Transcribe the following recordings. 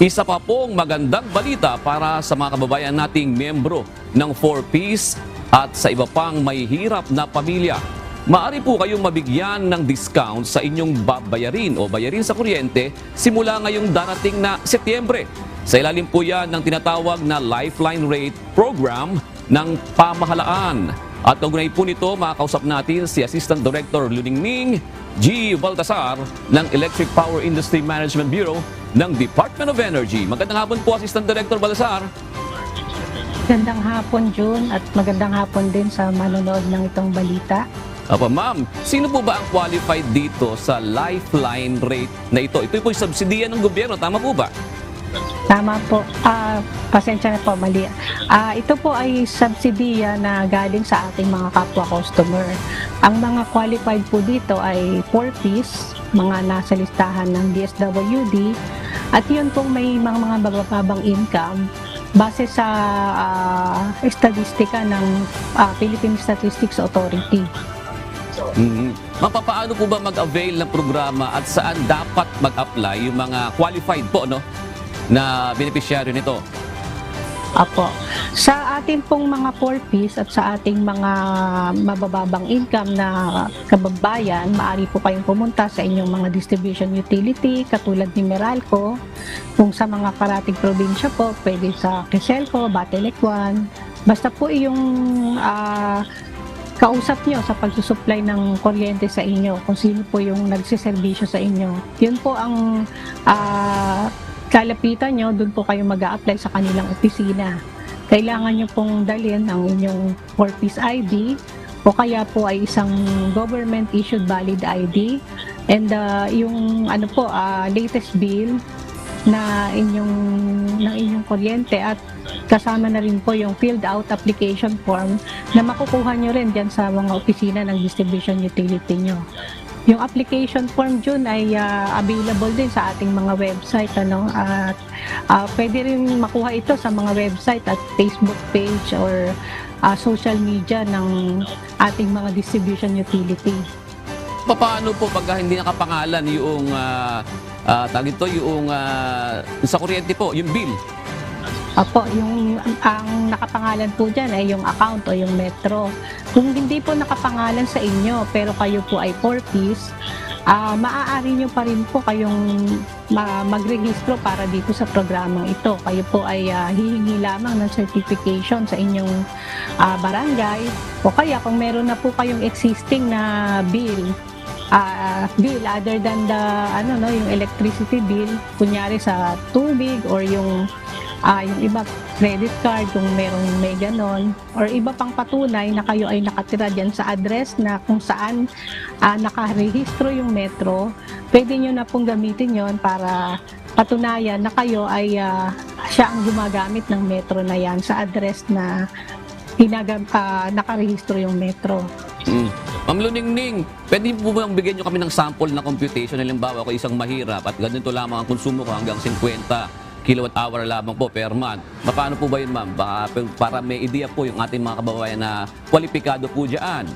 Isa pa pong magandang balita para sa mga kababayan nating miyembro ng 4Ps at sa iba pang may hirap na pamilya. Maaari po kayong mabigyan ng discount sa inyong babayarin o bayarin sa kuryente simula ngayong darating na Setyembre. Sa ilalim po yan ng tinatawag na Lifeline Rate Program ng pamahalaan. At kaugnay po nito, makakausap natin si Assistant Director Luningning G. Baltasar ng Electric Power Industry Management Bureau ng Department of Energy. Magandang hapon po, Assistant Director Baltasar. Magandang hapon, June, at magandang hapon din sa manonood ng itong balita. Opo, ma'am, sino po ba ang qualified dito sa lifeline rate na ito? Ito po yung subsidiya ng gobyerno, tama po ba? Tama po. Pasensya na po, mali. Ito po ay subsidiya na galing sa ating mga kapwa customer. Ang mga qualified po dito ay 4Ps, mga nasa listahan ng DSWD, at yun pong may mga bababang income base sa statistika ng Philippine Statistics Authority. Paano po ba mag-avail ng programa at saan dapat mag-apply yung mga qualified po na beneficiaryo nito? Apo. Sa ating pong mga 4Ps at sa ating mga mabababang income na kababayan, maaari po kayong pumunta sa inyong mga distribution utility katulad ni Meralco. Kung sa mga karating probinsya po, pwede sa Quezalco, Batelec 1. Basta po yung kausap nyo sa pagsusupply ng kuryente sa inyo, kung sino po yung nagsiservisyo sa inyo. Yun po ang kalapitan nyo, doon po kayo mag-a-apply sa kanilang opisina. Kailangan nyo pong dalhin ang inyong 4Ps ID o kaya po ay isang government-issued valid ID and yung latest bill ng inyong kuryente at kasama na rin po yung filled out application form na makukuha nyo rin dyan sa mga opisina ng distribution utility nyo. Yung application form dyan ay available din sa ating mga website at pwede rin makuha ito sa mga website at Facebook page or social media ng ating mga distribution utility. Paano po pag hindi nakapangalan yung sa kuryente po, yung bill? Apo, ang nakapangalan po dyan ay yung account o yung metro. Kung hindi po nakapangalan sa inyo pero kayo po ay 4Ps, maaari nyo pa rin po kayong magrehistro para dito sa programang ito. Kayo po ay hihingi lamang ng certification sa inyong barangay o kaya kung meron na po kayong existing na bill other than yung electricity bill, kunyari sa tubig or yung iba credit card kung may ganon or iba pang patunay na kayo ay nakatira dyan sa address na kung saan nakarehistro yung metro, pwede nyo na pong gamitin yon para patunayan na kayo ay siya ang gumagamit ng metro na yan sa address na nakarehistro yung metro. Ma'am Luningning, pwede po bang bigyan nyo kami ng sample na computation? Halimbawa ako isang mahirap at ganito lamang ang konsumo ko hanggang 50 kilowatt-hour lamang po per month. Paano po ba yun, ma'am? Para may idea po yung ating mga kababayan na kwalipikado po dyan.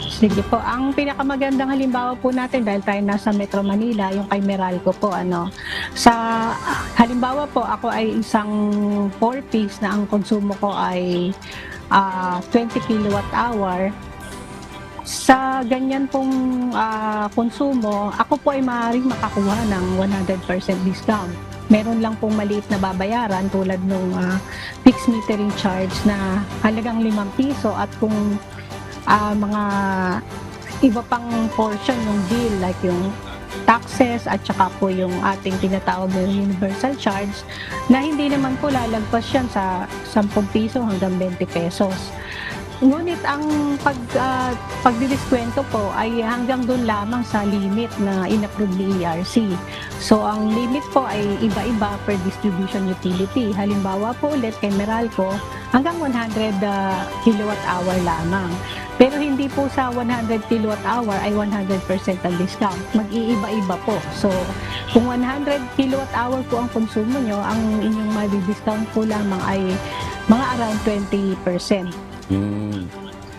Sige po. Ang pinakamagandang halimbawa po natin dahil tayo nasa Metro Manila, yung kay Meralco po. Sa halimbawa po, ako ay isang 4Ps na ang konsumo ko ay 20 kilowatt-hour. Sa ganyan pong konsumo, ako po ay maaaring makakuha ng 100% discount. Meron lang pong maliit na babayaran tulad ng fixed metering charge na halagang 5 piso at kung mga iba pang portion ng bill like yung taxes at saka po yung ating tinatawag na universal charge na hindi naman po lalagpas yan sa 10 piso hanggang 20 pesos. Ngunit ang pagdidiskwento po ay hanggang doon lamang sa limit na in-approve ni ERC. So ang limit po ay iba-iba per distribution utility. Halimbawa po ulit kay Meralco, hanggang 100 kilowatt-hour lamang. Pero hindi po sa 100 kilowatt-hour ay 100% ang discount. Mag-iiba-iba po. So kung 100 kilowatt-hour po ang konsumo nyo, ang inyong madi-discount po lamang ay mga around 20%.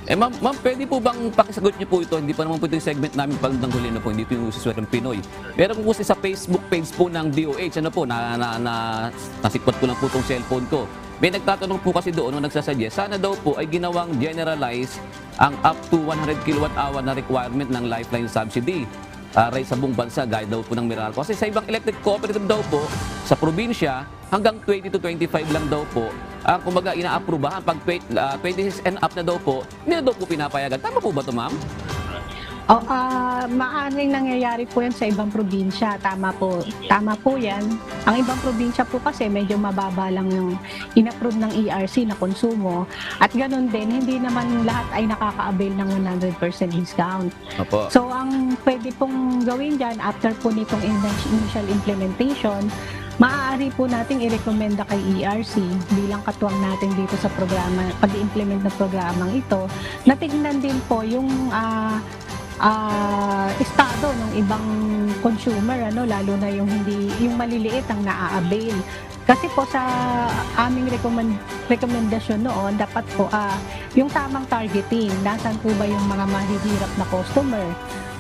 Ma'am, pwede po bang pakisagot niyo po ito? Hindi pa naman po ito yung segment namin pagdang huli na po, hindi ito yung Usiswereng Pinoy. Pero kung gusto sa Facebook page po ng DOH, ano po, nasipot ko lang po itong cellphone ko. May nagtatanong po kasi doon, nagsasuggest, sana daw po ay ginawang generalize ang up to 100 kWh na requirement ng lifeline subsidy. Sa buong bansa, gaya daw po ng Meralco. Kasi sa ibang electric cooperative daw po, sa probinsya, hanggang 20 to 25 lang daw po, ang kumbaga inaaprubahan. Pag 26 and up na daw po, hindi na daw po pinapayagan. Tama po ba ito, ma'am? Maaaring nangyayari po yan sa ibang probinsya. Tama po yan. Ang ibang probinsya po kasi medyo mababa lang yung in-approve ng ERC na konsumo. At ganun din, hindi naman lahat ay nakaka-avail ng 100% discount. Opo. So, ang pwede pong gawin dyan, after po nitong initial implementation, maaari po nating i-recommenda kay ERC bilang katuwang natin dito sa programa, pag-implement ng programang ito, na tignan din po yung estado ng ibang consumer, lalo na yung maliliit ang naa-avail. Kasi po sa aming rekomendasyon noon, dapat po yung tamang targeting, nasan po ba yung mga mahihirap na customer.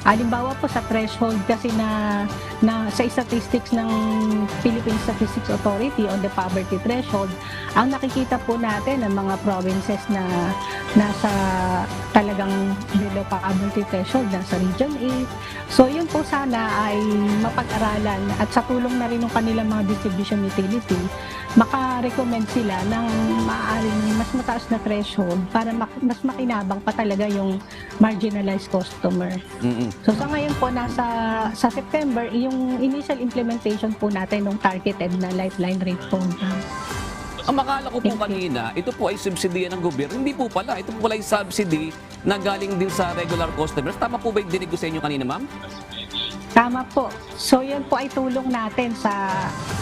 Halimbawa po sa threshold kasi na sa statistics ng Philippine Statistics Authority on the poverty threshold, ang nakikita po natin ng mga provinces na nasa talagang below poverty threshold, nasa Region 8. So yun po sana ay mapag-aralan at sa tulong na rin ng kanilang mga distribution utility, maka-recommend sila ng maaaring mas mataas na threshold para mas makinabang pa talaga yung marginalized customer. Mm-mm. So sa ngayon po, sa September, yung initial implementation po natin ng targeted na lifeline rate program. Ang makala ko po kanina, ito po ay subsidiya ng gobyerno. Hindi po pala. Ito po pala yung subsidy na galing din sa regular customers. Tama po ba yung dinig ko sa inyo kanina, ma'am? Tama po. So yan po ay tulong natin sa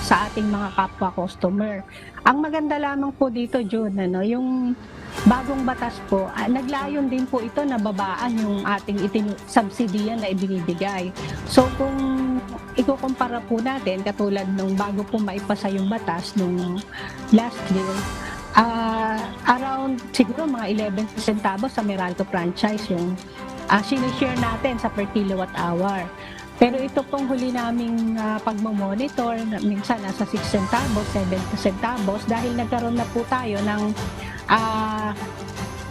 ating mga kapwa customer. Ang maganda lamang po dito, June, yung bagong batas po, naglayon din po ito na babaan yung ating subsidiya na ibinibigay. So kung ikukumpara po natin, katulad nung bago po maipasa yung batas nung last year, around siguro mga 11 centavos sa Meralco franchise yung sinishare natin sa per kilowatt hour. Pero ito pong huli naming pagmamonitor, minsan nasa 6 centavos, 7 centavos, dahil nagkaroon na po tayo ng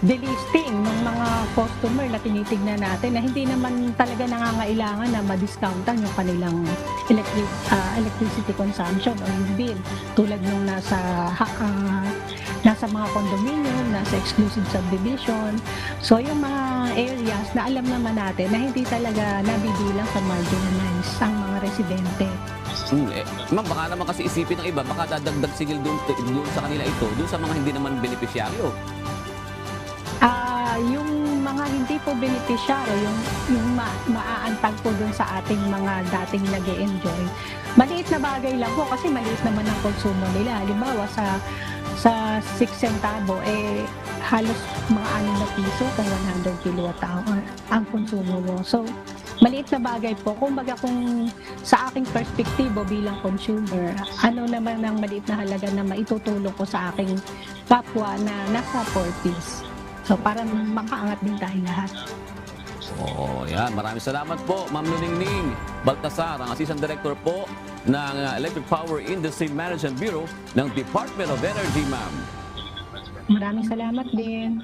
delisting ng mga customer na tinitignan natin na hindi naman talaga nangangailangan na ma-discountan yung kanilang electricity consumption o yung bill. Tulad nung nasa mga condominium, nasa exclusive subdivision. So yung mga areas na alam naman natin na hindi talaga nabibilang sa marginalized ang mga residente. Ma'am, baka naman kasi isipin ng iba, baka dadagdag sigil doon sa kanila ito, doon sa mga hindi naman benepisyaryo. Yung mga hindi po benepisyaryo, yung maaantag po dun sa ating mga dating nag-e-enjoy, maliit na bagay lang po kasi maliit naman ang konsumo nila. Halimbawa sa 6 centavo, halos mga 6 na piso kung 100 kilowatt hour ang konsumo mo. So, maliit na bagay po. Kumbaga kung sa aking perspektibo bilang consumer, ano naman ang maliit na halaga na maitutulong ko sa aking kapwa na nasa 40s. So, para makaangat din tayo lahat. Yan. Maraming salamat po, Ma'am Nuningning Baltasar, ang Assistant Director po ng Electric Power Industry Management Bureau ng Department of Energy, ma'am. Maraming salamat din.